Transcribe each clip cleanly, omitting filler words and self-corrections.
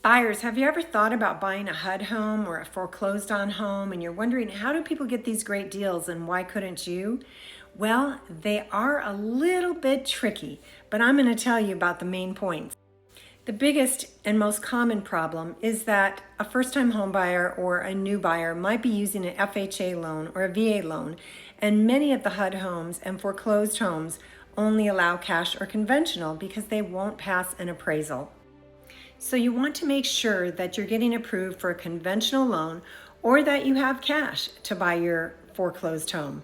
Buyers, have you ever thought about buying a HUD home or a foreclosed on home and you're wondering how do people get these great deals and why couldn't you? Well, they are a little bit tricky, but I'm going to tell you about the main points. The biggest and most common problem is that a first-time home buyer or a new buyer might be using an FHA loan or a VA loan, and many of the HUD homes and foreclosed homes only allow cash or conventional because they won't pass an appraisal. So you want to make sure that you're getting approved for a conventional loan or that you have cash to buy your foreclosed home.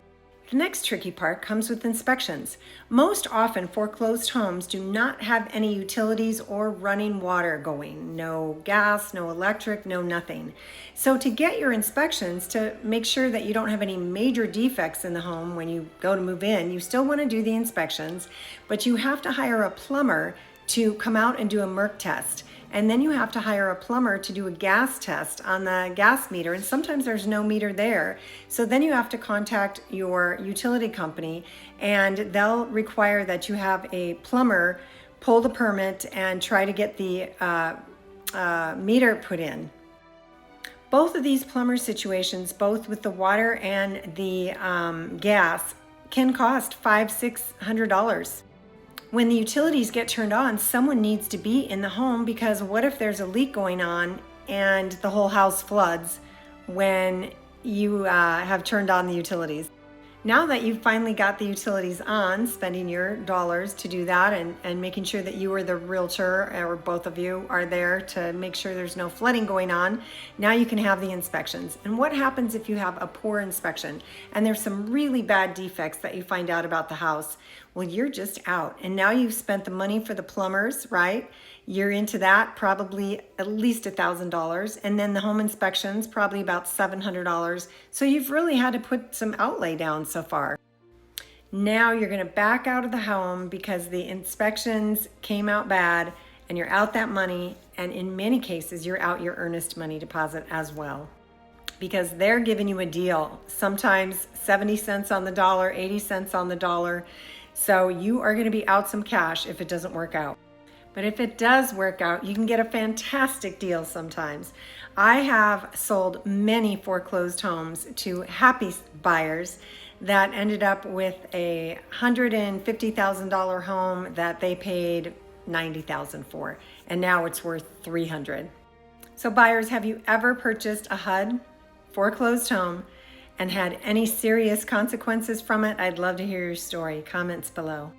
The next tricky part comes with inspections. Most often foreclosed homes do not have any utilities or running water going. No gas, no electric, no nothing. So to get your inspections, to make sure that you don't have any major defects in the home when you go to move in, you still want to do the inspections, but you have to hire a plumber to come out and do a MERC test. And then you have to hire a plumber to do a gas test on the gas meter, and sometimes there's no meter there. So then you have to contact your utility company, and they'll require that you have a plumber pull the permit and try to get the meter put in. Both of these plumber situations, both with the water and the gas, can cost $500–600. When the utilities get turned on, someone needs to be in the home, because what if there's a leak going on and the whole house floods when you have turned on the utilities? Now that you've finally got the utilities on, spending your dollars to do that and making sure that you or the realtor or both of you are there to make sure there's no flooding going on, now you can have the inspections. And what happens if you have a poor inspection and there's some really bad defects that you find out about the house? Well, you're just out. And now you've spent the money for the plumbers, right? You're into that, probably at least $1,000. And then the home inspections, probably about $700. So you've really had to put some outlay down so far. Now you're gonna back out of the home because the inspections came out bad, and you're out that money. And in many cases, you're out your earnest money deposit as well, because they're giving you a deal. Sometimes 70 cents on the dollar, 80 cents on the dollar. So you are going to be out some cash if it doesn't work out. But if it does work out, you can get a fantastic deal sometimes. I have sold many foreclosed homes to happy buyers that ended up with a $150,000 home that they paid $90,000 for, and now it's worth $300,000. So buyers, have you ever purchased a HUD foreclosed home and had any serious consequences from it? I'd love to hear your story. Comments below.